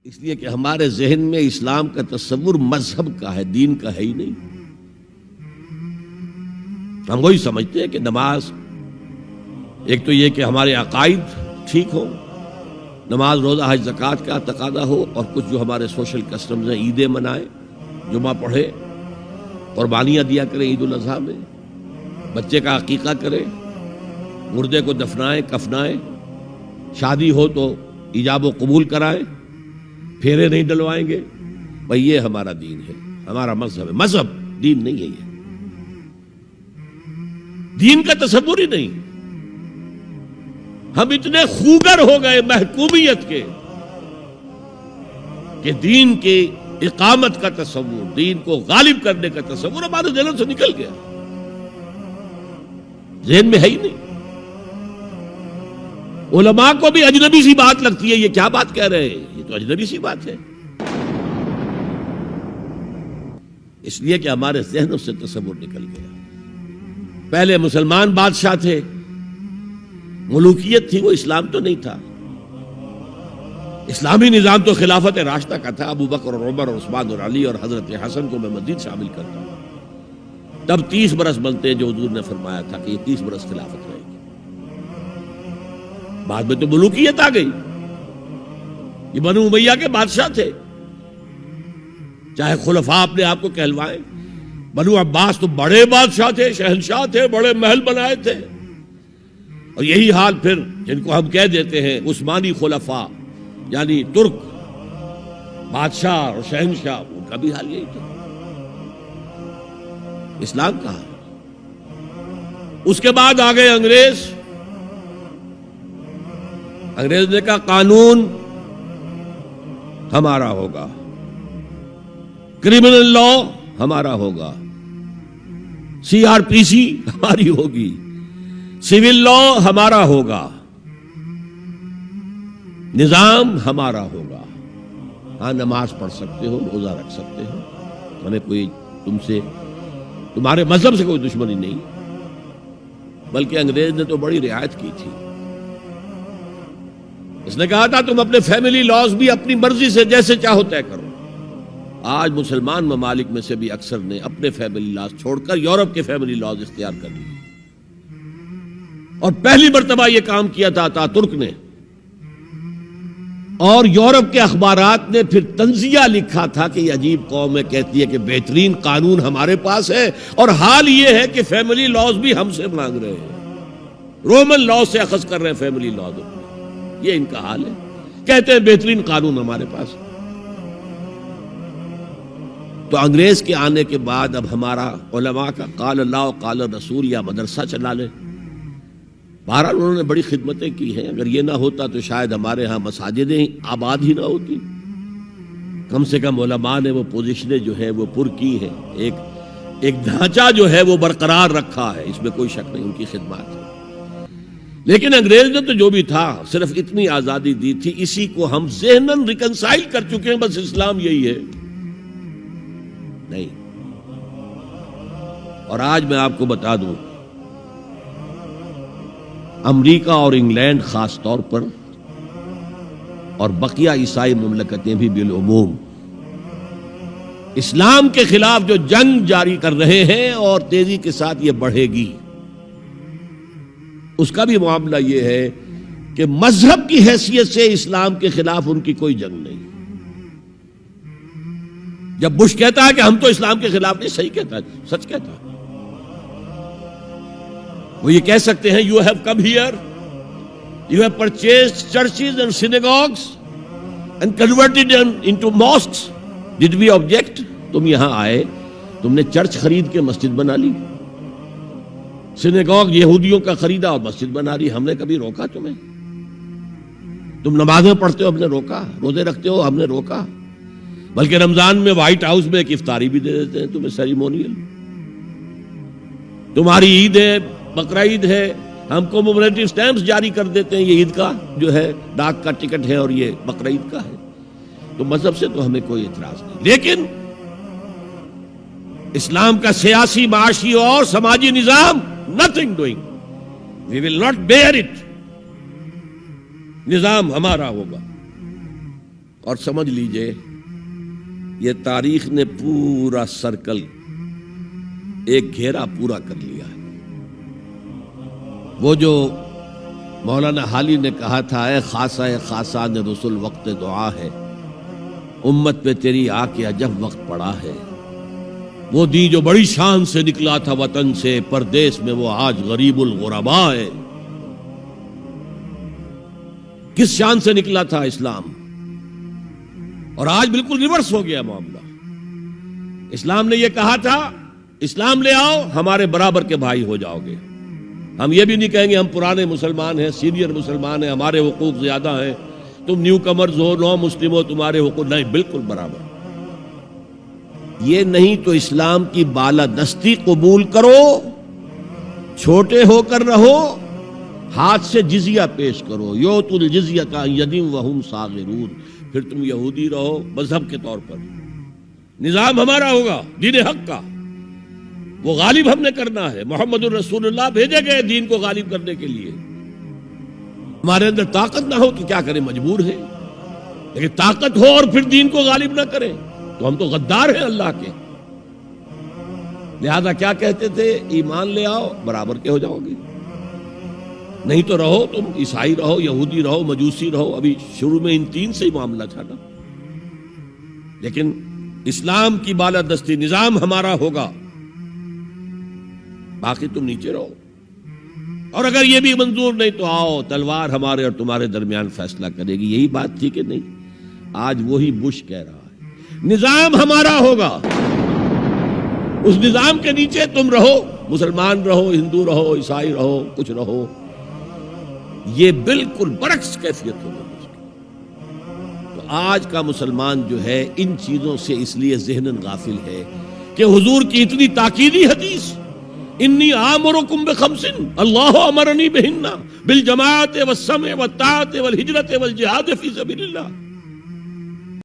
اس لیے کہ ہمارے ذہن میں اسلام کا تصور مذہب کا ہے، دین کا ہے ہی نہیں۔ ہم وہی سمجھتے ہیں کہ نماز ایک تو یہ کہ ہمارے عقائد ٹھیک ہو، نماز روزہ حج زکوٰۃ کا تقاضا ہو، اور کچھ جو ہمارے سوشل کسٹمز ہیں، عیدیں منائیں، جمعہ پڑھے، قربانیاں دیا کریں عید الاضحیٰ میں، بچے کا عقیقہ کریں، مردے کو دفنائیں کفنائیں، شادی ہو تو ایجاب و قبول کرائیں، پھیرے نہیں ڈلوائیں گے۔ بھئی یہ ہمارا دین ہے، ہمارا مذہب ہے۔ مذہب دین نہیں ہے، یہ دین کا تصور ہی نہیں۔ ہم اتنے خوگر ہو گئے محکومیت کے کہ دین کی اقامت کا تصور، دین کو غالب کرنے کا تصور ہمارے ذہن سے نکل گیا، ذہن میں ہے ہی نہیں۔ علماء کو بھی اجنبی سی بات لگتی ہے، یہ کیا بات کہہ رہے ہیں، یہ تو اجنبی سی بات ہے، اس لیے کہ ہمارے ذہنوں سے تصور نکل گیا۔ پہلے مسلمان بادشاہ تھے، ملوکیت تھی، وہ اسلام تو نہیں تھا۔ اسلامی نظام تو خلافت راشدہ کا تھا، ابو بکر اور عمر اور عثمان اور علی اور حضرت حسن کو میں مزید شامل کرتا ہوں۔ تب 30 برس بنتے ہیں جو حضور نے فرمایا تھا کہ یہ 30 برس خلافت رہے گی۔ بعد میں تو ملوکیت آ گئی، یہ بنو امیہ کے بادشاہ تھے، چاہے خلفاء اپنے آپ کو کہلوائیں۔ بنو عباس تو بڑے بادشاہ تھے، شہنشاہ تھے، بڑے محل بنائے تھے، اور یہی حال پھر جن کو ہم کہہ دیتے ہیں عثمانی خلفاء، یعنی ترک بادشاہ اور شہنشاہ، ان کا بھی حال یہی تھا۔ اسلام کہاں ہے؟ اس کے بعد آ گئے انگریز۔ انگریز نے کہا قانون ہمارا ہوگا، کرمنل لا ہمارا ہوگا، CRPC ہماری ہوگی، سول لا ہمارا ہوگا، نظام ہمارا ہوگا۔ ہاں نماز پڑھ سکتے ہو، روزہ رکھ سکتے ہو، ہمیں کوئی تمہارے مذہب سے کوئی دشمنی نہیں، بلکہ انگریز نے تو بڑی رعایت کی تھی۔ اس نے کہا تھا تم اپنے فیملی لاز بھی اپنی مرضی سے جیسے چاہو طے کرو۔ آج مسلمان ممالک میں سے بھی اکثر نے اپنے فیملی لاز چھوڑ کر یورپ کے فیملی لاز اختیار کر لیے، اور پہلی مرتبہ یہ کام کیا تھا ترک نے، اور یورپ کے اخبارات نے پھر تنزیہ لکھا تھا کہ یہ عجیب قوم ہے، کہتی ہے کہ بہترین قانون ہمارے پاس ہے، اور حال یہ ہے کہ فیملی لاز بھی ہم سے مانگ رہے ہیں، رومن لاز سے اخذ کر رہے ہیں فیملی لاز، یہ ان کا حال ہے، کہتے ہیں بہترین قانون ہمارے پاس۔ تو انگریز کے آنے کے بعد اب ہمارا علماء کا قال اللہ و قال رسول یا مدرسہ چلا لے۔ بہرحال انہوں نے بڑی خدمتیں کی ہیں، اگر یہ نہ ہوتا تو شاید ہمارے ہاں مساجدیں آباد ہی نہ ہوتی۔ کم سے کم علماء نے وہ پوزیشنیں جو ہے وہ پر کی ہیں، ایک ڈھانچہ جو ہے وہ برقرار رکھا ہے، اس میں کوئی شک نہیں، ان کی خدمات ہے۔ لیکن انگریز نے تو جو بھی تھا صرف اتنی آزادی دی تھی، اسی کو ہم ذہناً ریکنسائل کر چکے ہیں، بس اسلام یہی ہے نہیں۔ اور آج میں آپ کو بتا دوں، امریکہ اور انگلینڈ خاص طور پر، اور بقیہ عیسائی مملکتیں بھی بالعموم، اسلام کے خلاف جو جنگ جاری کر رہے ہیں، اور تیزی کے ساتھ یہ بڑھے گی، اس کا بھی معاملہ یہ ہے کہ مذہب کی حیثیت سے اسلام کے خلاف ان کی کوئی جنگ نہیں۔ جب بش کہتا ہے کہ ہم تو اسلام کے خلاف نہیں، صحیح کہتا ہے، سچ کہتا ہے، وہ یہ کہہ سکتے ہیں you have come here, you have purchased churches and synagogues and converted into mosques, did we object? تم یہاں آئے، تم نے چرچ خرید کے مسجد بنا لی، سینیگاگ یہودیوں کا خریدا اور مسجد بنا لی، ہم نے کبھی روکا تمہیں؟ تم نمازیں پڑھتے ہو، ہم نے روکا؟ روزے رکھتے ہو، ہم نے روکا؟ بلکہ رمضان میں وائٹ ہاؤس میں ایک افطاری بھی دے دیتے ہیں تمہیں، سیریمونیل۔ تمہاری عید ہے، بقرعید ہے، ہم کومیموریٹو سٹیمپس جاری کر دیتے ہیں، یہ عید کا جو ہے ڈاک کا ٹکٹ ہے اور یہ بقرعید کا ہے۔ تو مذہب سے تو ہمیں کوئی اعتراض نہیں، لیکن اسلام کا سیاسی، معاشی اور سماجی نظام nothing doing, we will not bear it، نظام ہمارا ہوگا۔ اور سمجھ لیجئے یہ تاریخ نے پورا سرکل ایک گھیرا پورا کر لیا ہے۔ وہ جو مولانا حالی نے کہا تھا، اے خاصہ خاصان رسول وقت دعا ہے، امت پہ تیری آ کے عجب وقت پڑا ہے۔ وہ دی جو بڑی شان سے نکلا تھا وطن سے، پردیس میں وہ آج غریب الغربا ہے۔ کس شان سے نکلا تھا اسلام، اور آج بالکل ریورس ہو گیا معاملہ۔ اسلام نے یہ کہا تھا اسلام لے آؤ، ہمارے برابر کے بھائی ہو جاؤ گے۔ ہم یہ بھی نہیں کہیں گے ہم پرانے مسلمان ہیں، سینئر مسلمان ہیں، ہمارے حقوق زیادہ ہیں، تم نیو کمرز ہو، نو مسلم ہو، تمہارے حقوق نہیں، بالکل برابر۔ یہ نہیں تو اسلام کی بالادستی قبول کرو، چھوٹے ہو کر رہو، ہاتھ سے جزیہ پیش کرو، یؤتوا الجزیۃ عن ید وہم صاغرون، پھر تم یہودی رہو مذہب کے طور پر، نظام ہمارا ہوگا دین حق کا، وہ غالب ہم نے کرنا ہے۔ محمد الرسول اللہ بھیجے گئے دین کو غالب کرنے کے لیے۔ ہمارے اندر طاقت نہ ہو تو کیا کریں، مجبور ہیں، لیکن طاقت ہو اور پھر دین کو غالب نہ کریں تو ہم تو غدار ہیں اللہ کے۔ لہذا کیا کہتے تھے، ایمان لے آؤ برابر کے ہو جاؤ گے، نہیں تو رہو تم عیسائی رہو، یہودی رہو، مجوسی رہو۔ ابھی شروع میں ان تین سے ہی معاملہ تھا نا، لیکن اسلام کی بالادستی نظام ہمارا ہوگا، باقی تم نیچے رہو، اور اگر یہ بھی منظور نہیں تو آؤ تلوار ہمارے اور تمہارے درمیان فیصلہ کرے گی۔ یہی بات تھی کہ نہیں؟ آج وہی بش کہہ رہا ہے نظام ہمارا ہوگا، اس نظام کے نیچے تم رہو، مسلمان رہو، ہندو رہو، عیسائی رہو، کچھ رہو۔ یہ بالکل برعکس کیفیت ہوگی۔ تو آج کا مسلمان جو ہے ان چیزوں سے اس لیے ذہناً غافل ہے کہ حضور کی اتنی تاکیدی حدیث، انی آمرکم بخمس اللہ امرنی بہن بالجماعت والسمع والطاعت والہجرت والجہاد فی سبیل اللہ،